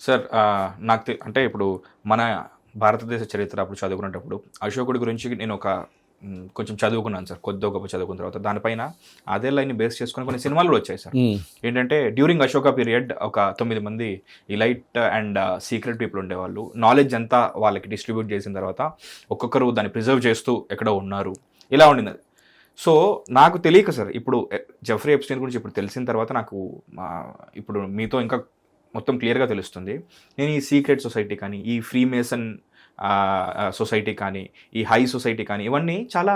Sir అంటే ఇప్పుడు మన భారతదేశ చరిత్ర అప్పుడు చదువుకునేటప్పుడు అశోకుడి గురించి నేను కొంచెం చదువుకున్నాను సార్, కొద్దిగా గొప్ప చదువుకున్న తర్వాత దానిపైన అదే లైన్ బేస్ చేసుకుని కొన్ని సినిమాలు కూడా వచ్చాయి సార్. ఏంటంటే డ్యూరింగ్ అశోక పీరియడ్ ఒక 9 మంది ఇలైట్ అండ్ సీక్రెట్ పీపుల్ ఉండేవాళ్ళు. నాలెడ్జ్ అంతా వాళ్ళకి డిస్ట్రిబ్యూట్ చేసిన తర్వాత ఒక్కొక్కరు దాన్ని ప్రిజర్వ్ చేస్తూ ఎక్కడో ఉన్నారు, ఇలా ఉండింది. సో నాకు తెలియక సార్, ఇప్పుడు జెఫ్రీ ఎప్స్టైన్ గురించి ఇప్పుడు తెలిసిన తర్వాత నాకు ఇప్పుడు మీతో ఇంకా మొత్తం క్లియర్గా తెలుస్తుంది. నేను ఈ సీక్రెట్ సొసైటీ కానీ, ఈ ఫ్రీమేసన్ సొసైటీ కానీ, ఈ హై సొసైటీ కానీ, ఇవన్నీ చాలా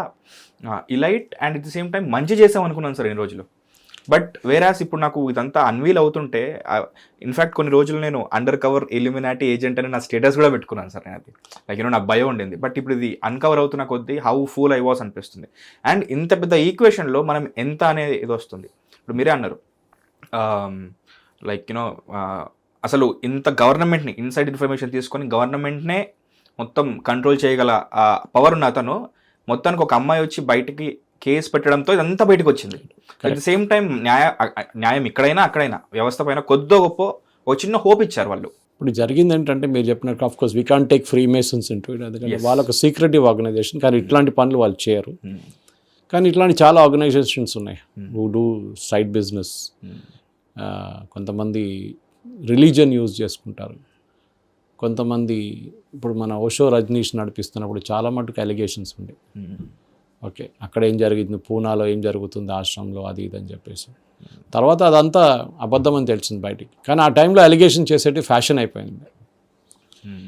elite and at the same time మంచి చేసాం అనుకున్నాను సార్ ఈ రోజులు. బట్ వేరాస్ ఇప్పుడు నాకు ఇదంతా అన్వీల్ అవుతుంటే, ఇన్ఫ్యాక్ట్ కొన్ని రోజులు నేను అండర్ కవర్ ఇల్యూమినాటీ ఏజెంట్ అని నా స్టేటస్ కూడా పెట్టుకున్నాను సార్. నేను అది లైక్ నాకు భయం ఉండింది. బట్ ఇప్పుడు ఇది అన్కవర్ అవుతున్న కొద్దీ హౌ ఫూల్ ఐ వాస్ అనిపిస్తుంది. అండ్ ఇంత పెద్ద ఈక్వేషన్లో మనం ఎంత అనేది ఇది వస్తుంది. ఇప్పుడు మీరే అన్నారు లైక్ అసలు ఇంత గవర్నమెంట్ని ఇన్సైడ్ ఇన్ఫర్మేషన్ తీసుకొని గవర్నమెంట్నే మొత్తం కంట్రోల్ చేయగల పవర్ ఉన్న అతను మొత్తానికి ఒక అమ్మాయి వచ్చి బయటికి కేసు పెట్టడంతో ఇదంతా బయటకు వచ్చింది. అట్ ది సేమ్ టైం న్యాయం ఇక్కడైనా అక్కడైనా వ్యవస్థ పైన కొద్దో గొప్ప ఒక చిన్న హోప్ ఇచ్చారు వాళ్ళు. ఇప్పుడు జరిగింది ఏంటంటే మీరు చెప్పినట్టు of course we can't take free Mason's into it, ఎందుకంటే వాళ్ళొక సీక్రెటివ్ ఆర్గనైజేషన్, కానీ ఇట్లాంటి పనులు వాళ్ళు చేయరు. కానీ ఇట్లాంటి చాలా ఆర్గనైజేషన్స్ ఉన్నాయి హూ డూ సైడ్ బిజినెస్. కొంతమంది రిలీజియన్ యూజ్ చేసుకుంటారు, కొంతమంది ఇప్పుడు మన ఓషో రజనీష్ నడిపిస్తున్నప్పుడు చాలా మటుకు అలిగేషన్స్ ఉండే. ఓకే, అక్కడ ఏం జరిగింది, పూనాలో ఏం జరుగుతుంది ఆశ్రమంలో, అది ఇది అని చెప్పేసి తర్వాత అదంతా అబద్ధం అని తెలిసింది బయటికి. కానీ ఆ టైంలో అలిగేషన్ చేసేటి ఫ్యాషన్ అయిపోయింది.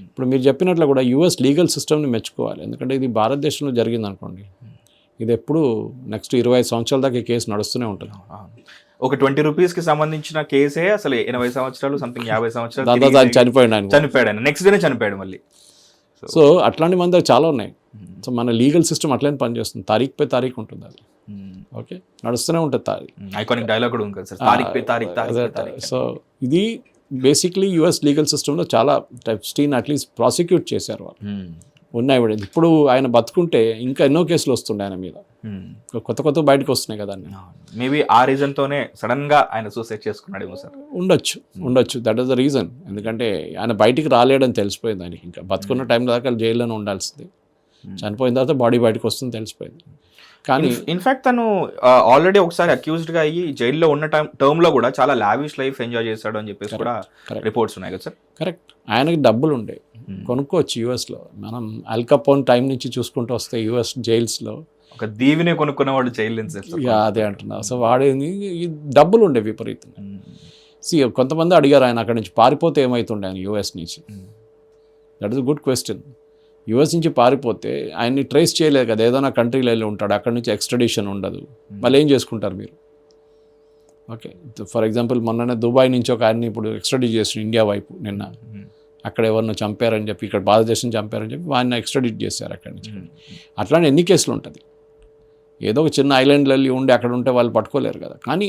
ఇప్పుడు మీరు చెప్పినట్లు కూడా యూఎస్ లీగల్ సిస్టమ్ని మెచ్చుకోవాలి, ఎందుకంటే ఇది భారతదేశంలో జరిగింది అనుకోండి, ఇది ఎప్పుడు నెక్స్ట్ 25 సంవత్సరాల దాకా ఈ కేసు నడుస్తూనే ఉంటుంది. ఒక 20 రూపీస్కి సంబంధించిన కేసే అసలు 80 సంవత్సరాలు సంథింగ్ 50 సంవత్సరాలు చనిపోయాడు, నెక్స్ట్ డేనే చనిపోయాడు మళ్ళీ. సో అట్లాంటి మంది చాలా ఉన్నాయి. సో మన లీగల్ సిస్టమ్ అట్లనే పనిచేస్తుంది, తారీఖు పై తారీఖు ఉంటుంది అది. ఓకే, నడుస్తూనే ఉంటుంది తారీఖు. ఐకానిక్ డైలాగ్ కూడా ఉంటుంది సార్, తారీఖు పై తారీఖు. సో ఇది బేసిక్లీ యుఎస్ లీగల్ సిస్టంలో చాలా ఎప్స్టీన్ అట్లీస్ట్ ప్రాసిక్యూట్ చేశారు వాళ్ళు, ఉన్నాయి కూడా. ఇప్పుడు ఆయన బతుకుంటే ఇంకా ఎన్నో కేసులు వస్తుండే ఆయన మీద, కొత్త కొత్త బయటకు వస్తున్నాయి కదా. మేబీ ఆ రీజన్తోనే సడన్ గా ఆయన సూసైడ్ చేసుకున్నాడేమో సార్. ఉండొచ్చు, దట్ ఈస్ ద రీజన్. ఎందుకంటే ఆయన బయటికి రాలేడని తెలిసిపోయింది ఆయనకి. ఇంకా బతుకున్న టైం దాకా జైల్లోనే ఉండాల్సింది, చనిపోయిన తర్వాత బాడీ బయటకు వస్తుంది తెలిసిపోయింది. కానీ ఇన్ఫాక్ట్ తను ఆల్రెడీ ఒకసారి అక్యూజ్డ్ గా అయ్యి జైల్లో ఉన్న టర్మ్ లో కూడా చాలా లావిష్ లైఫ్ ఎంజాయ్ చేశాడు అని చెప్పేసి కూడా రిపోర్ట్స్ ఉన్నాయి కదా సార్. కరెక్ట్, ఆయనకి డబ్బులు ఉండే కొనుక్కోవచ్చు యూఎస్లో. మనం అల్ కెపోన్ టైం నుంచి చూసుకుంటూ వస్తే యూఎస్ జైల్స్లో ఒక దీవిని కొనుక్కున్న వాళ్ళు జైలు అదే అంటున్నా. సో వాడేది డబ్బులు ఉండే విపరీతంగా. కొంతమంది అడిగారు ఆయన అక్కడి నుంచి పారిపోతే ఏమవుతుండే ఆయన యూఎస్ నుంచి. That is good question. US నుంచి పారిపోతే ఆయన్ని ట్రేస్ చేయలేదు కదా, ఏదైనా కంట్రీలో వెళ్ళి ఉంటాడు, అక్కడి నుంచి ఎక్స్ట్రడిషన్ ఉండదు, మళ్ళీ ఏం చేసుకుంటారు మీరు. ఓకే, ఫర్ ఎగ్జాంపుల్ మొన్ననే దుబాయ్ నుంచి ఒక ఆయన్ని ఇప్పుడు ఎక్స్ట్రడిట్ చేసిన ఇండియా వైపు నిన్న. అక్కడ ఎవరినో చంపారని చెప్పి, ఇక్కడ భారతదేశం చంపారని చెప్పి ఆయన ఎక్స్ట్రడిట్ చేశారు అక్కడి నుంచి. అట్లానే ఎన్ని కేసులు ఉంటుంది. ఏదో ఒక చిన్న ఐలాండ్లో వెళ్ళి ఉండి అక్కడ ఉంటే వాళ్ళు పట్టుకోలేరు కదా. కానీ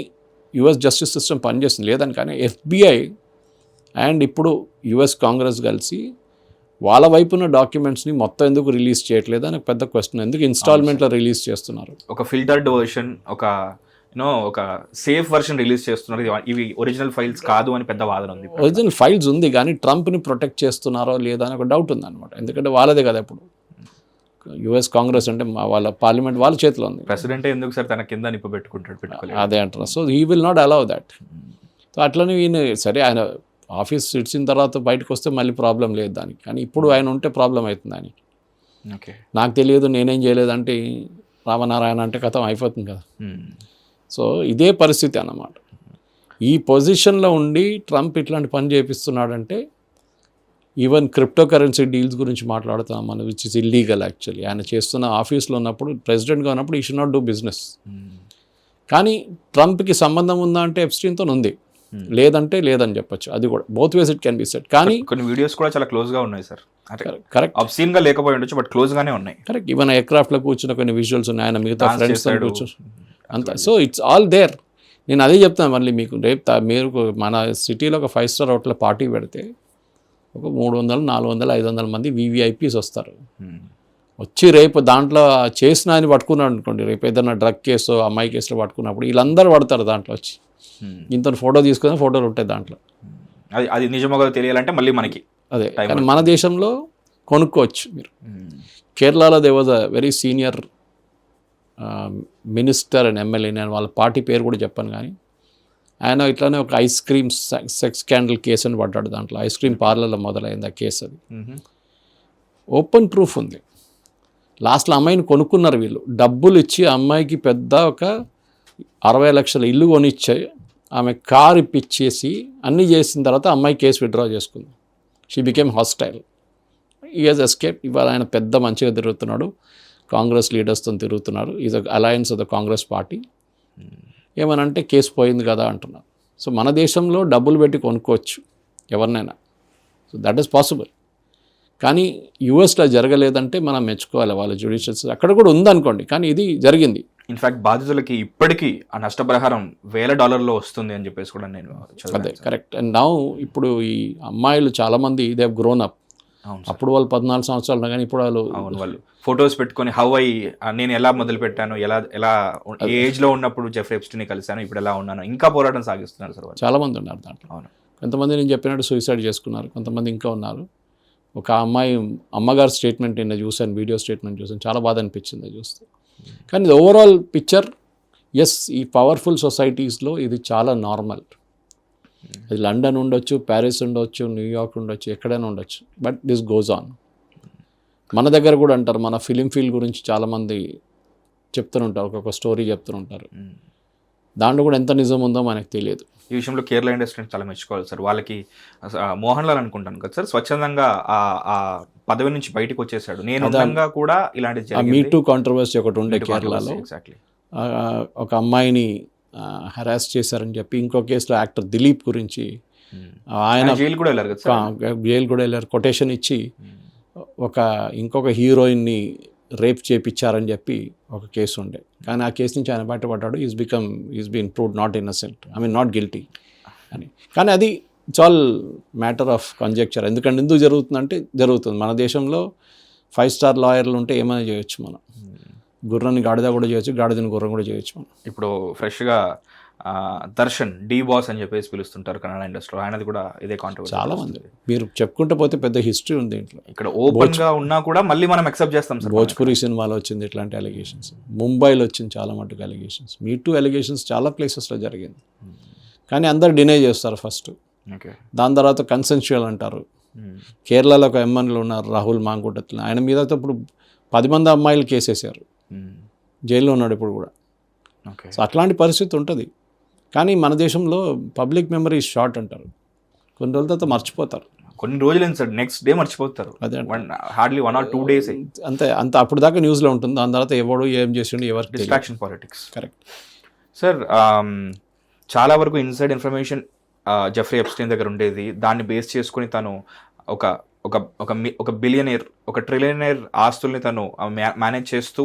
యుఎస్ జస్టిస్ సిస్టమ్ పనిచేస్తుంది లేదని. కానీ FBI అండ్ ఇప్పుడు యుఎస్ కాంగ్రెస్ కలిసి వాళ్ళ వైపున్న డాక్యుమెంట్స్ని మొత్తం ఎందుకు రిలీజ్ చేయట్లేదు అని పెద్ద క్వశ్చన్. ఎందుకు ఇన్స్టాల్మెంట్లో రిలీజ్ చేస్తున్నారు? ఒక ఫిల్టర్డ్ వర్షన్, ఒక సేఫ్ వర్షన్ రిలీజ్ చేస్తున్నారు, ఇవి ఒరిజినల్ ఫైల్స్ కాదు అని పెద్ద వాదన ఉంది. ఒరిజినల్ ఫైల్స్ ఉంది కానీ ట్రంప్ని ప్రొటెక్ట్ చేస్తున్నారో లేదా అని ఒక డౌట్ ఉంది అనమాట. ఎందుకంటే వాళ్ళదే కదా ఇప్పుడు యుఎస్ కాంగ్రెస్ అంటే వాళ్ళ పార్లమెంట్ వాళ్ళ చేతిలో ఉంది. ప్రెసిడెంట్ ఎందుకు సార్ తన కింద నిప్పు పెట్టుకుంటాడు, అదే అంటారు. So he will not allow that. So అట్లనే ఈయన సరే ఆయన ఆఫీస్ ఇచ్చిన తర్వాత బయటకు వస్తే మళ్ళీ ప్రాబ్లం లేదు దానికి. కానీ ఇప్పుడు ఆయన ఉంటే ప్రాబ్లం అవుతుంది ఆయనకి. ఓకే, నాకు తెలియదు నేనేం చేయలేదు అంటే రామనారాయణ అంటే కథం అయిపోతుంది కదా. సో ఇదే పరిస్థితి అన్నమాట. ఈ పొజిషన్లో ఉండి ట్రంప్ ఇట్లాంటి పని చేపిస్తున్నాడంటే ఈవెన్ క్రిప్టో కరెన్సీ డీల్స్ గురించి మాట్లాడుతున్నాం మనం, విచ్ ఇస్ ఇల్లీగల్ యాక్చువల్లీ. ఆయన చేస్తున్న ఆఫీస్లో ఉన్నప్పుడు, ప్రెసిడెంట్గా ఉన్నప్పుడు ఈ షుడ్ నాట్ డూ బిజినెస్. కానీ ట్రంప్కి సంబంధం ఉందా అంటే ఎప్స్టీన్తో ఉంది, లేదంటే లేదని చెప్పొచ్చు. అది కూడా both ways it can be set. కానీ కొన్ని వీడియోస్ కూడా చాలా క్లోజ్ గా ఉన్నాయి సార్. కరెక్ట్, అబ్సీన్ గా లేకపోయి ఉండొచ్చు బట్ క్లోజ్ గానే ఉన్నాయి. కరెక్ట్, ఈవెన్ ఎయిర్క్రాఫ్ట్ లో కూర్చున్న కొన్ని విజువల్స్ ఉన్నాయి, ఆయన మిగతా ఫ్రెండ్స్ కూర్చొని అంతా. So it's all there. నేను అదే చెప్తాను మళ్ళీ మీకు, రేపు మీరు మన సిటీలో ఒక 5 స్టార్ హోటల్ పార్టీ పెడితే ఒక 300, 400, 500 మంది VVIPs వస్తారు. వచ్చి రేపు దాంట్లో చేసిన అని పట్టుకున్నాడు అనుకోండి, రేపు ఏదైనా డ్రగ్ కేసు, అమ్మాయి కేసులో పట్టుకున్నప్పుడు వీళ్ళందరూ పడతారు దాంట్లో వచ్చి. ఇంత ఫోటో తీసుకుని ఫోటోలు ఉంటాయి దాంట్లో. అది నిజమో తెలియాలంటే మళ్ళీ మనకి అదే, కానీ మన దేశంలో కొనుక్కోవచ్చు మీరు. కేరళలో they was a very senior minister and MLA, నేను వాళ్ళ పార్టీ పేరు కూడా చెప్పాను, కానీ ఆయన ఇట్లానే ఒక ice cream sex scandal case అని పడ్డాడు. దాంట్లో ఐస్ క్రీమ్ పార్లర్లో మొదలైంది ఆ కేసు. అది ఓపెన్ ప్రూఫ్ ఉంది. లాస్ట్లో అమ్మాయిని కొనుక్కున్నారు వీళ్ళు, డబ్బులు ఇచ్చి అమ్మాయికి పెద్ద ఒక 60 లక్షల ఇల్లు కొనిచ్చి ఆమె కార్ ఇప్పించేసి అన్నీ చేసిన తర్వాత అమ్మాయి కేసు విత్డ్రా చేసుకుంది. She became hostile. ఈ హాజ్ ఎస్కేప్. ఇవాళ ఆయన పెద్ద మంచిగా తిరుగుతున్నాడు, కాంగ్రెస్ లీడర్స్తో తిరుగుతున్నారు. Is alliance of the Congress party. ఏమనంటే కేసు పోయింది కదా అంటున్నారు. సో మన దేశంలో డబ్బులు పెట్టి కొనుక్కోవచ్చు ఎవరినైనా. So that is possible. కానీ యూఎస్లో జరగలేదంటే మనం మెచ్చుకోవాలి వాళ్ళ జ్యుడిషియల్. అక్కడ కూడా ఉందనుకోండి, కానీ ఇది జరిగింది. ఇన్ఫాక్ట్ బాధితులకి ఇప్పటికీ ఆ నష్టపరిహారం $1000 వస్తుంది అని చెప్పేసి కూడా నేను అదే కరెక్ట్. అండ్ నౌ ఇప్పుడు ఈ అమ్మాయిలు చాలామంది దే హవ్ గ్రోన్ అప్. అప్పుడు వాళ్ళు 14 సంవత్సరాలు ఉన్నా కానీ ఇప్పుడు వాళ్ళు ఫొటోస్ పెట్టుకొని నేను ఎలా మొదలు పెట్టాను, ఎలా ఏ ఏజ్లో ఉన్నప్పుడు జెఫ్రీ ఎప్స్టీన్ని కలిశాను, ఇప్పుడు ఎలా ఉన్నాను, ఇంకా పోరాటం సాగిస్తున్నారు సార్. చాలామంది ఉన్నారు దాంట్లో. అవును, కొంతమంది నేను చెప్పినట్టు సూసైడ్ చేసుకున్నారు, కొంతమంది ఇంకా ఉన్నారు. ఒక అమ్మాయి అమ్మగారు స్టేట్మెంట్ నిన్న చూశాను, వీడియో స్టేట్మెంట్ చూశాను, చాలా బాధ అనిపించింది చూస్తే. కానీ ఇది ఓవరాల్ పిక్చర్, ఎస్, ఈ పవర్ఫుల్ సొసైటీస్లో ఇది చాలా నార్మల్. అది లండన్ ఉండొచ్చు, ప్యారిస్ ఉండొచ్చు, న్యూయార్క్ ఉండొచ్చు, ఎక్కడైనా ఉండొచ్చు, బట్ దిస్ గోజ్ ఆన్. మన దగ్గర కూడా అంటారు, మన ఫిలిం ఫీల్డ్ గురించి చాలామంది చెప్తుంటారు, ఒక్కొక్క స్టోరీ చెప్తుంటారు. దాంట్లో కూడా ఎంత నిజం ఉందో మనకు తెలియదు. ఈ విషయంలో కేరళ ఇండస్ట్రీని చాలా మెచ్చుకోవాలి సార్. వాళ్ళకి మోహన్ లాల్ అనుకుంటాను కదా సార్, స్వచ్ఛందంగా ఆ పదవి నుంచి బయటకు వచ్చేసాడు. నేను కూడా ఇలాంటి మీ టూ కాంట్రవర్సీ ఒకటి ఉండే కేరళలో. ఎగ్జాక్ట్లీ, ఒక అమ్మాయిని హెరాస్ చేశారని చెప్పి ఇంకో కేసులో యాక్టర్ దిలీప్ గురించి ఆయన జైలు కూడా వెళ్ళారు కదా సార్. జైలు కూడా వెళ్ళారు, కొటేషన్ ఇచ్చి ఇంకొక హీరోయిన్ని రేప్ చేయించారని చెప్పి ఒక కేసు ఉండే. కానీ ఆ కేసు నుంచి ఆయన బయటపడ్డాడు. Is been proved not innocent, not guilty అని. కానీ అది it's all matter of conjecture. ఎందుకు జరుగుతుందంటే జరుగుతుంది. మన దేశంలో 5 స్టార్ లాయర్లు ఉంటే ఏమైనా చేయొచ్చు. మనం గుర్రాన్ని గాడిద కూడా చేయొచ్చు, గాడిదని గుర్రం కూడా చేయొచ్చు. మనం ఇప్పుడు ఫ్రెష్గా దర్శన్ డి బాస్ అని చెప్పేసి పిలుస్తుంటారు కన్నడ ఇండస్ట్రీలో, ఆయనది కూడా ఇదే కాంట్రవర్సీ. చాలా మంది మీరు చెప్పుకుంటూ పోతే పెద్ద హిస్టరీ ఉంది ఇంట్లో. ఇక్కడ ఓపెన్గా ఉన్నా కూడా మళ్ళీ మనం యాక్సెప్ట్ చేస్తాం సార్. భోజ్పురి సినిమాలో వచ్చింది ఇట్లాంటి అలిగేషన్స్, ముంబైలో వచ్చింది చాలా మటుకు అలిగేషన్స్, మీ టూ అలిగేషన్స్ చాలా ప్లేసెస్లో జరిగింది. కానీ అందరు డినై చేస్తారు ఫస్ట్, దాని తర్వాత కన్సెన్షువల్ అంటారు. కేరళలో ఒక ఎమ్మెల్యేలు ఉన్నారు, రాహుల్ మాంగుటత్ల, ఆయన మీద ఇప్పుడు 10 మంది అమ్మాయిలు కేసేసారు, జైల్లో ఉన్నాడు ఇప్పుడు కూడా. సో అట్లాంటి పరిస్థితి ఉంటుంది. కానీ మన దేశంలో పబ్లిక్ మెమరీ షార్ట్ అంటారు, కొన్ని రోజుల తర్వాత మర్చిపోతారు. కొన్ని రోజులు సార్, నెక్స్ట్ డే మర్చిపోతారు. అదే హార్డ్లీ 1 or 2 days అంత అప్పుడు దాకా న్యూస్లో ఉంటుంది. దాని తర్వాత ఎవడు ఏం చేసిండు ఎవరికి డిస్ట్రాక్షన్ పాలిటిక్స్. Correct sir. చాలా వరకు ఇన్సైడ్ ఇన్ఫర్మేషన్ జెఫ్రీ ఎప్స్టీన్ దగ్గర ఉండేది. దాన్ని బేస్ చేసుకుని తను ఒక బిలియనీర్, ఒక ట్రిలియనీర్ ఆస్తుల్ని తను మేనేజ్ చేస్తూ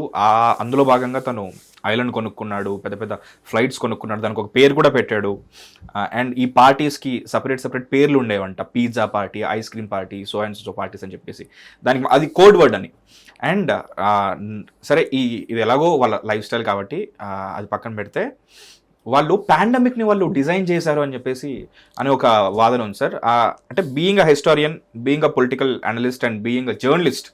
అందులో భాగంగా తను ఐలాండ్ కొనుక్కున్నాడు, పెద్ద పెద్ద ఫ్లైట్స్ కొనుక్కున్నాడు, దానికి ఒక పేరు కూడా పెట్టాడు. అండ్ ఈ పార్టీస్కి సపరేట్ పేర్లు ఉండేవంట, pizza party, ice cream party, so and so parties అని చెప్పేసి. దానికి అది కోడ్ వర్డ్ అని. అండ్ సరే, ఇది ఎలాగో వాళ్ళ లైఫ్ స్టైల్ కాబట్టి అది పక్కన పెడితే, వాళ్ళు పాండమిక్ని వాళ్ళు డిజైన్ చేశారు అని చెప్పేసి అని ఒక వాదన ఉంది సార్. అంటే being a historian, being a political analyst and being a journalist,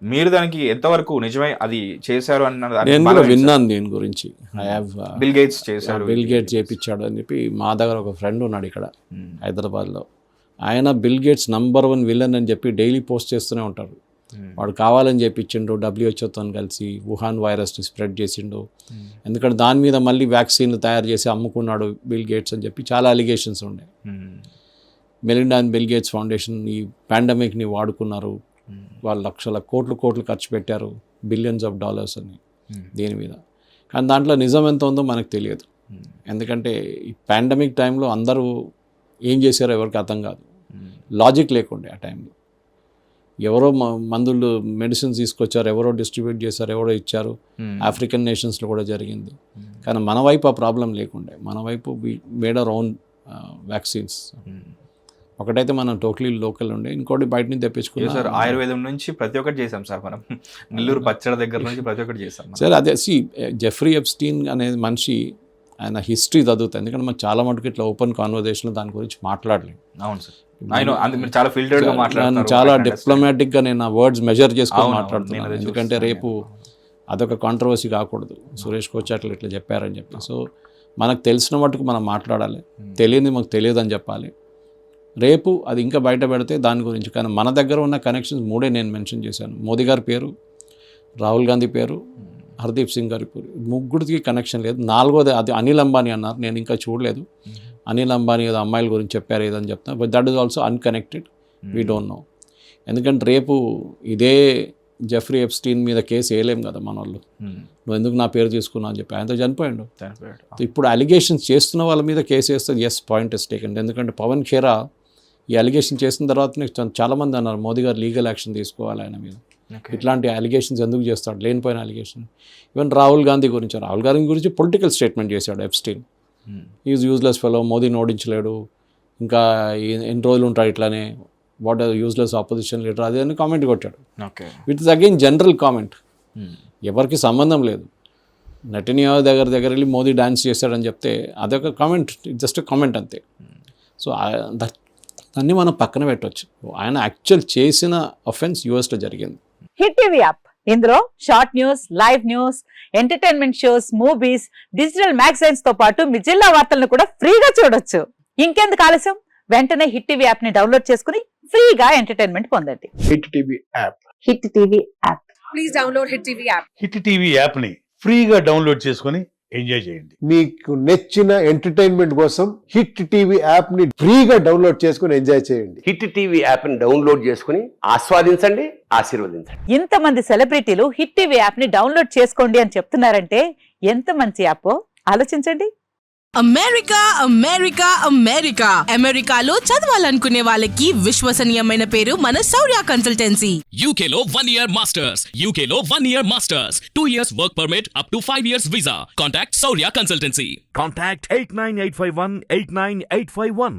మీరు దానికి ఎంతవరకు నిజమై అది చేశారు అన్నది నేను కూడా విన్నాను దీని గురించి. బిల్ గేట్స్ చేశారు, బిల్ గేట్స్ చేయించాడు అని చెప్పి. మా దగ్గర ఒక ఫ్రెండ్ ఉన్నాడు ఇక్కడ హైదరాబాద్లో, ఆయన బిల్ గేట్స్ #1 విలన్ అని చెప్పి డైలీ పోస్ట్ చేస్తూనే ఉంటాడు. వాడు కావాలని చేయించిండు, WHO కలిసి వుహాన్ వైరస్ని స్ప్రెడ్ చేసిండు. ఎందుకంటే దాని మీద మళ్ళీ వ్యాక్సిన్లు తయారు చేసి అమ్ముకున్నాడు బిల్ గేట్స్ అని చెప్పి చాలా అలిగేషన్స్ ఉండే. Melinda and bill gates foundation ఈ పాండమిక్ని వాడుకున్నారు, వాళ్ళు లక్షల కోట్లు ఖర్చు పెట్టారు, $billions అని దీని మీద. కానీ దాంట్లో నిజం ఎంత ఉందో మనకు తెలియదు. ఎందుకంటే ఈ పాండమిక్ టైంలో అందరూ ఏం చేశారో ఎవరికి అర్థం కాదు, లాజిక్ లేకుండే. ఆ టైంలో ఎవరో మందులు మెడిసిన్స్ తీసుకొచ్చారు, ఎవరో డిస్ట్రిబ్యూట్ చేశారు, ఎవరో ఇచ్చారు. ఆఫ్రికన్ నేషన్స్లో కూడా జరిగింది. కానీ మన వైపు ఆ ప్రాబ్లం లేకుండే. మన వైపు మేడ్ అవర్ ఓన్ వ్యాక్సిన్స్. ఒకటైతే మనం టోటలీ లోకల్ ఉండే, ఇంకోటి బయట నుంచి తెప్పించుకున్నాం సార్. ఆయుర్వేదం నుంచి ప్రతి ఒక్కటి చేసాం సార్ మనం. నెల్లూరు పచ్చడి దగ్గర నుంచి ప్రతి ఒక్కటి చేసాం సార్. అదే జెఫ్రీ ఎప్స్టీన్ అనే మనిషి ఆయన హిస్టరీ చదువుతాను, ఎందుకంటే మనం చాలా మటుకు ఇట్లా ఓపెన్ కాన్వర్జేషన్లో దాని గురించి మాట్లాడలేము. అవును సార్, మీరు చాలా ఫిల్టర్డ్గా నేను మాట్లాడుతున్నారు, చాలా డిప్లొమాటిక్గా నేను నా వర్డ్స్ మెజర్ చేసుకొని మాట్లాడుతున్నాను, ఎందుకంటే రేపు అదొక కాంట్రవర్సీ కాకూడదు. సురేష్ కోచాట్లు ఇట్లా చెప్పారని చెప్పి. సో మనకు తెలిసిన మటుకు మనం మాట్లాడాలి, తెలియని మాకు తెలియదు అని చెప్పాలి. రేపు అది ఇంకా బయట పెడితే దాని గురించి, కానీ మన దగ్గర ఉన్న కనెక్షన్స్ 3 నేను మెన్షన్ చేశాను. మోదీ గారి పేరు, రాహుల్ గాంధీ పేరు, హర్దీప్ సింగ్ గారి పేరు, ముగ్గురికి కనెక్షన్ లేదు. 4వది అది అనిల్ అంబానీ అన్నారు, నేను ఇంకా చూడలేదు. అనిల్ అంబానీ ఏదో అమ్మాయిల గురించి చెప్పారు ఏదని చెప్తాను, but that is also unconnected, we don't know. ఎందుకంటే రేపు ఇదే జెఫ్రీ ఎప్స్టీన్ మీద కేసు వేయలేం కదా మన వాళ్ళు, నువ్వు ఎందుకు నా పేరు తీసుకున్నావు అని చెప్పి. ఆయనతో చనిపోయాడు. ఇప్పుడు అలిగేషన్స్ చేస్తున్న వాళ్ళ మీద కేసు వేస్తే ఎస్, పాయింట్ ఇస్ టేకెన్. ఎందుకంటే పవన్ ఖేరా ఈ అలిగేషన్ చేసిన తర్వాతనే చాలామంది అన్నారు మోదీ గారు లీగల్ యాక్షన్ తీసుకోవాలి ఆయన మీద. ఇట్లాంటి అలిగేషన్స్ ఎందుకు చేస్తాడు, లేనిపోయిన అలిగేషన్. ఈవెన్ రాహుల్ గాంధీ గురించి పొలిటికల్ స్టేట్మెంట్ చేశాడు ఎప్స్టీన్. ఈజ్ యూజ్లెస్ ఫెలో, మోదీని ఓడించలేడు, ఇంకా ఎన్ని రోజులు ఉంటాడు ఇట్లానే, what are useless opposition leader, అది అని కామెంట్ కొట్టాడు. Which is again general comment, ఎవరికి సంబంధం లేదు. నెటన్యాహు దగ్గర వెళ్ళి మోదీ డ్యాన్స్ చేశాడని చెప్తే అదొక కామెంట్, జస్ట్ కామెంట్ అంతే. సో దాన్ని మనం పక్కన పెట్టవచ్చు. ఆయన యాక్చువల్ చేసిన అఫెన్స్ యూఎస్లో జరిగింది. హిట్ టీవీ యాప్, ఇందులో short news, live news, entertainment shows, movies, digital magazines తో పాటు మీ జిల్లా వార్తలను కూడా ఫ్రీగా చూడొచ్చు. ఇంకెందుకు ఆలస్యం, వెంటనే హిట్ టీవీ యాప్ ని డౌన్లోడ్ చేసుకుని ఫ్రీగా ఎంటర్టైన్మెంట్ పొందండి. Hit TV app. Hit TV app. Please download hit TV app. Hit TV app ని ఫ్రీగా డౌన్లోడ్ చేసుకొని ఎంజాయ్ చేయండి. మీకు నచ్చిన ఎంటర్టైన్మెంట్ కోసం హిట్ టీవీ యాప్ ని ఫ్రీగా డౌన్లోడ్ చేసుకొని ఎంజాయ్ చేయండి. హిట్ టీవీ యాప్ ని డౌన్లోడ్ చేసుకుని ఆస్వాదించండి, ఆశీర్వదించండి. ఇంతమంది సెలబ్రిటీలు హిట్ టీవీ యాప్ ని డౌన్లోడ్ చేసుకోండి అని చెప్తున్నారంటే ఎంత మంచి యాప్ ఆలోచించండి. అమెరికా అమెరికా అమెరికా అమెరికాలో చదవాలనుకునే వాళ్ళకి విశ్వసనీయమైన పేరు మన శౌర్య కన్సల్టెన్సీ. UK లో 1 year masters, UK లో 1 year masters, 2 years work permit up to 5 years visa. Contact Saurya Consultancy. Contact 89851 89851.